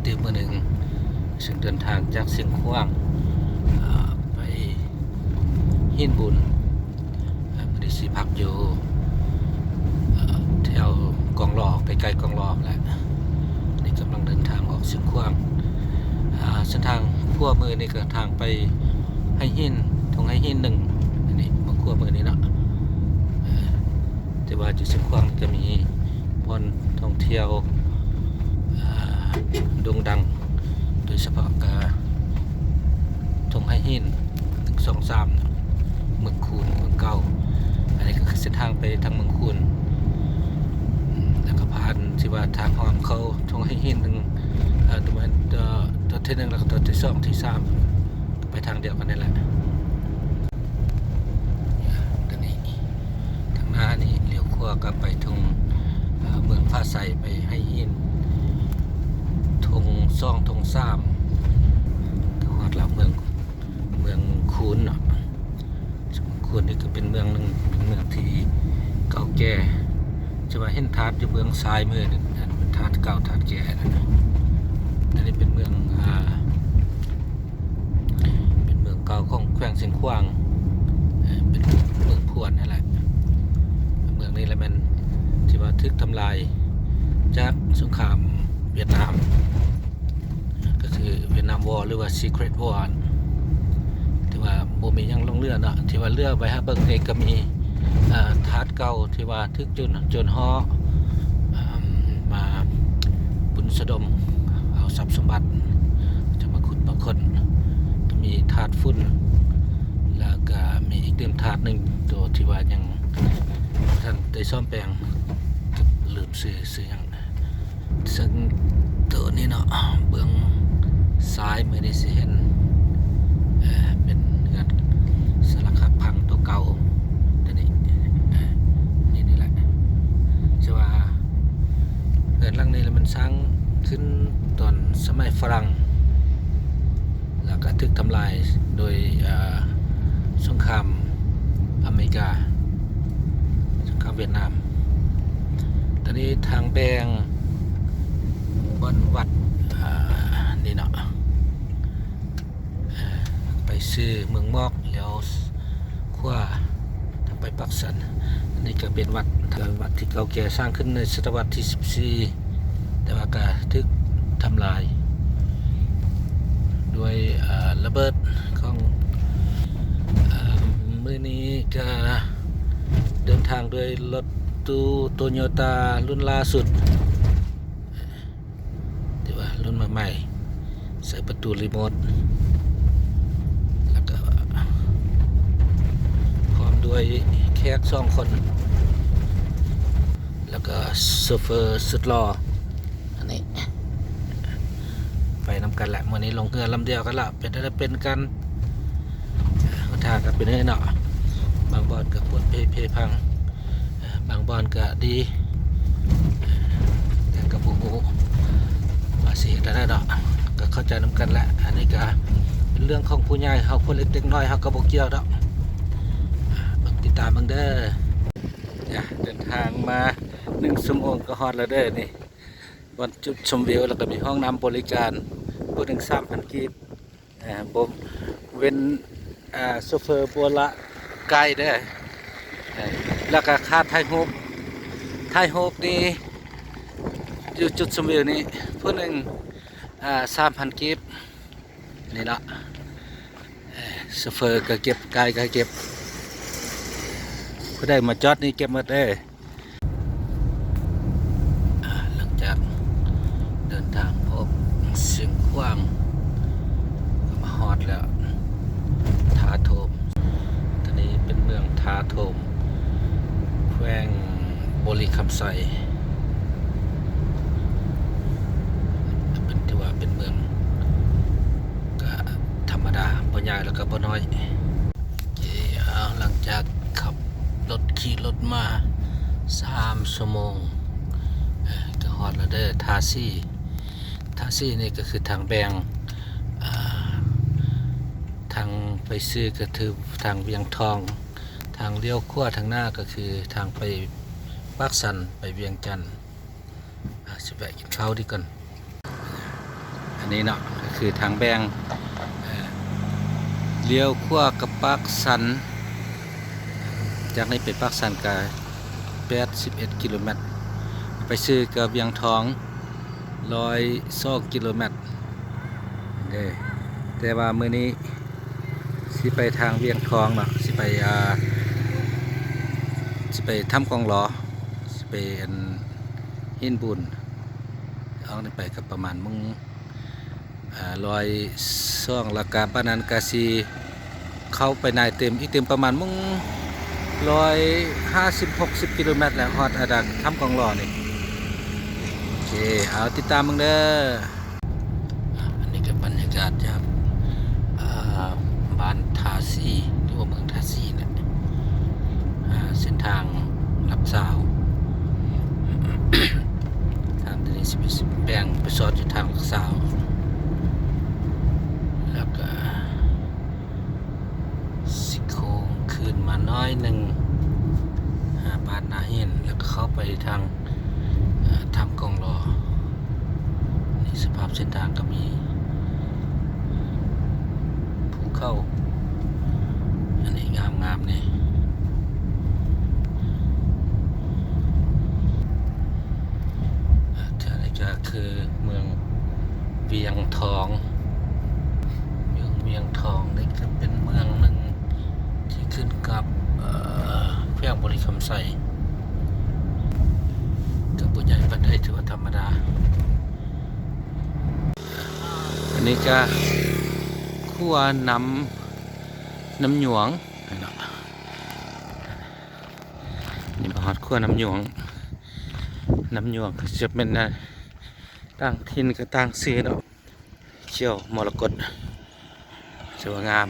ตื่นมื้อหนึ่งซึ่งเดินทางจากเสียงขว้างไปหินบุญมื้อนี้สิพักอยู่แถวกองรอใกล้ๆกองรอแหละนี่กำลังเดินทางออกเสียงขว้างเส้นทางขั้วมือนี่ก็ทางไปให้หินทงให้หินหนึ่งนี่มาขั้วมือนี่เนาะแต่ว่าจุดเสียงขว้างจะมีบอนท่องเที่ยวโด่งดังโดยเฉพาะทงให้หิน1 2 3เมืองคูนเมืองเก่าอันนี้ก็คือเส้นทางไปทางเมืองคูนแล้วก็ผ่านที่ว่าทางหอมเขาทงให้หินหนึ่งตัวที่1แล้วก็ตัวที่2ที่3ไปทางเดียวกันนี่แหละตอนนี้ทางหน้านี่เลี้ยวขวาก็ไปทางเมืองฟ้าใสไปให้หินทง2ทง3ฮอดแล้วเมืองคูนเนาะคูนนี่ก็เป็นเมืองนึงเป็นเมืองที่เก่าแก่จะว่าเห็นถาดอยู่เบื้องซ้ายมือนี่เป็นถาดเก่าถาดแก่นั่นอันนี้เป็นเมืองเก่าของแขวงเสียงขว้างเป็นเมืองพวนนั่นแหละเมืองนี้แหละมันที่ว่าทึกทำลายจากสงครามเวียดนามก็คือเวียดนามวอร์หรือว่า Secret War ที่ว่าบ่มียังลงเรือเนาะที่ว่าเรือไปฮะเบิ่งนี่ก็มีถาดเก่าที่ว่าทึกจนฮ้อมาบุญสะดมเอาทรัพย์สมบัติจะมาขุดมาค้นมีถาดฝุ่นแล้วก็มีอีกถาดหนึ่งตัวที่ว่ายังท่านได้ซ่อมแปลงลืมซื้ออย่างซึ่งตัวนี้เนาะเบื้องซ้ายมือได้เห็นเป็นเงินสลักหักพังตัวเก่าตัวนี้นี่แหละใช่ว่าเงินหลังนี้แล้วมันสร้างขึ้นตอนสมัยฝรั่งแล้วก็ถูกทำลายโดยสงครามอเมริกาสงครามเวียดนามตอนนี้ทางแบงบนวัดนี่เนาะไปซื้อเมืองมอกแล้วขว้าไปปักสันนี่ก็เป็นวัดที่เก่าแก่สร้างขึ้นในศตวรรษที่14แต่ว่าก็ถูกทำลายด้วยระเบิดของมื้อนี้จะเดินทางด้วยรถตู้โตโยต้ารุ่นล่าสุดที่ว่ารุ่นใหม่ๆใส่ประตูรีโมทแล้วก็พร้อมด้วยแขก2 คนแล้วก็โซเฟอร์สุดหล่ออันนี้ไปนำกันแหละวันนี้ลงเรือลำเดียวกันละเป็นกันทางกันเป็นเนาะบางบอนกับปวดเพพังบางบอนก็ดีแต่กับผู้มาเสียได้ดอกก็เข้าใจนำกันแหละอันนี้ก็เป็นเรื่องของผู้ใหญ่เขาคนเล็กน้อยเขาก็บอกเกี่ยวดอกติดตามบังเด้อเดินทางมา1 ชั่วโมงก็ฮอดแล้วเด้อนี่บนจุดชมวิวแล้วก็มีห้องน้ำบริการผู้หนึ่ง3,000 กีบผมเว้นโซเฟอร์บัวละไกลเด้อแล้วก็ค่าถ่ายรูปนี่อยู่จุดชมวิวนี่ผู้หนึ่ง3,000 กีบนี่ละโซเฟอร์ก็เก็บไกลก็เก็บผู้ใดมาจอดนี่เก็บหมดเด้อหลังจากเดินทางพบเสียงขว้างมาฮอดแล้วทาโทมตอนนี้เป็นเมืองทาโทมแขวงบริคำไซเป็นที่ว่าเป็นเมืองก็ธรรมดาบ่ใหญ่แล้วก็บ่น้อยหลังจากขับขี่รถมา3 ชั่วโมงก็ฮอดแล้วเด้อทาซี่นี่ก็คือทางแบงทางไปซื้อก็คือทางเวียงทองทางเลี้ยวขวาทางหน้าก็คือทางไปปักสันไปเวียงจันทร์สิแวะกินข้าวดีก่อน อันนี้เนาะก็คือทางแบงเลี้ยวขวากับปากสันจากนี้ไปปากสันก็81 กิโลเมตรไปซื้อกับเวียงทอง102 กิโลเมตรแต่ว่ามื้อนี้สิไปทางเวียงทองเนาะสิไปทำกองล้อสิไปหินบุญเอานี่ไปกับประมาณมึง102ราคาปานนั้นก็สิเข้าไปในเต็มอีกเต็มประมาณมึง150-60 กิโลเมตรแล้วฮอดอาดักทำกองล้อนี่โอเคเอาติดตามมึงเด้ออันนี้ก็บรรยากาศจากบ้านทาซีหรือว่าเมืองทาซีเนี่ยเส้นทางลับสาว ทางที่นี่สิแบ่งไปซอดอยู่ทางลับสาวแล้วก็สิโค้งขึ้นมาน้อยหนึ่งบ้านนาเห็นแล้วก็เข้าไปทางทำกองรอนี่สภาพเส้นทางก็มีภูเขาอันนี้งามๆนี่ก็คือเมืองเวียงทองนี่ก็เป็นเมืองหนึ่งที่ขึ้นกับแขวงบริคำไสกับบุญใหญ่ปันได้ถือว่าธรรมดาอันนี้ก็ขั้วน้ำหยวงนี่มาฮอดขั้วน้ำหยวงก็จะเป็นต่างถิ่นกับต่างซื้อเนาะเชี่ยวมรกตสวยงาม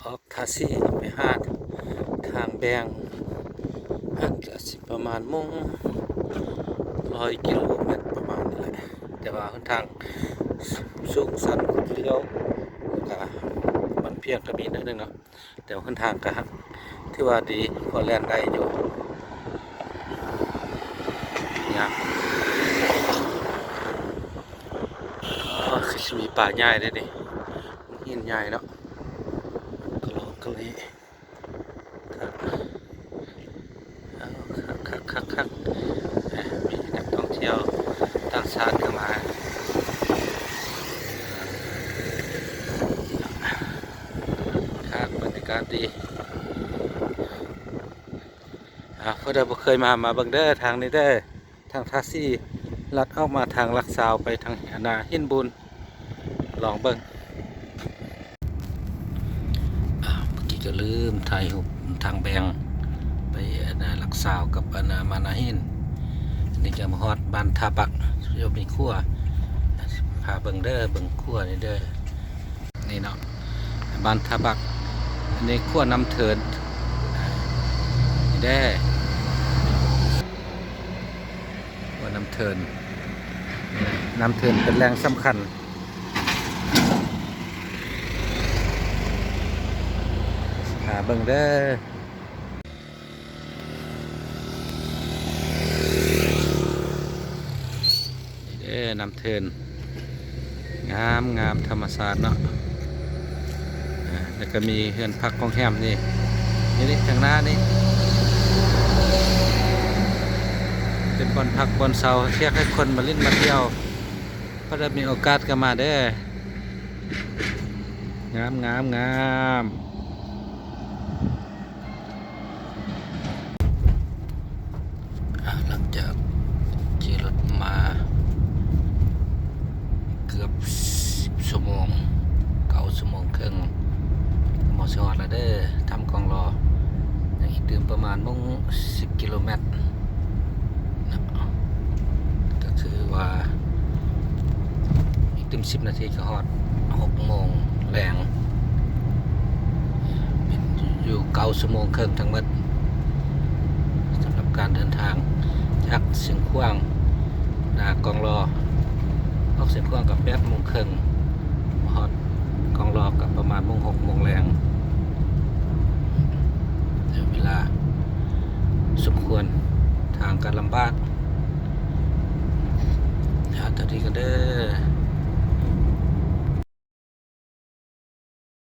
ออกทาซีไปหาดทางแบงห่างจากประมาณมุ่ง100 กิโลเมตรประมาณนี้แหละแต่ว่าทางสูงสันเลี้ยวก็มันเพียงกระบี่นิดนึงเนาะแต่ว่าทางก็ที่ว่าดีพอแล่นได้อยู่เนี่ยมีป่าใหญ่เลยดิหินใหญ่เนาะก็เลยคักมีนักท่องเที่ยวต่างชาติเข้ามาบรรยากาศดีเพราะเราเคยมาเบิ่งเด้อทางนี้เด้อทางทาซีลัดออกมาทางลักซาวไปทางนาหินบุญลองเบิ่งเมื่อกี้ก็ลืมถ่ายรูปทางแบงไปลักซาวกับมานาหินอันนี้จะมาฮอดบ้านทาบักจะมีขั้วพาเบิ่งเด้อเบิ่งขั้วนี่เด้อนี่เนาะบ้านทาบักอันนี้ขั้วน้ำเถินนี่เด้อขั้วน้ำเถินเป็นแรงสำคัญหาเบิ่งเด้อน้ำเทินงามธรรมศาสตร์เนาะแล้วก็มีเฮือนพักของแฮมนี่ทางหน้านี่เป็นบอนพักบอนเสาเรียกให้คนมาเล่นมาเที่ยวเพราะได้มีโอกาสก็มาเด้องามหลังจากขี่รถมาเกือบ10 ชั่วโมง9 ชั่วโมงครึ่งหมดสอดแล้วเด้อทำกองรออีกเติมประมาณมุ่ง10 กิโลเมตรก็คือว่าอีกเติม10 นาทีก็ฮอด6 โมงแรงอยู่9 ชั่วโมงครึ่งทั้งหมดสำหรับการเดินทางจากเสียงขว้างกองรอออกเสียงขว้างกับ8 โมงครึ่งฮอดกองรอกับประมาณ6 โมงแรงเวลาสมควร ทางการลำบากหาตัวดีกันเด้อ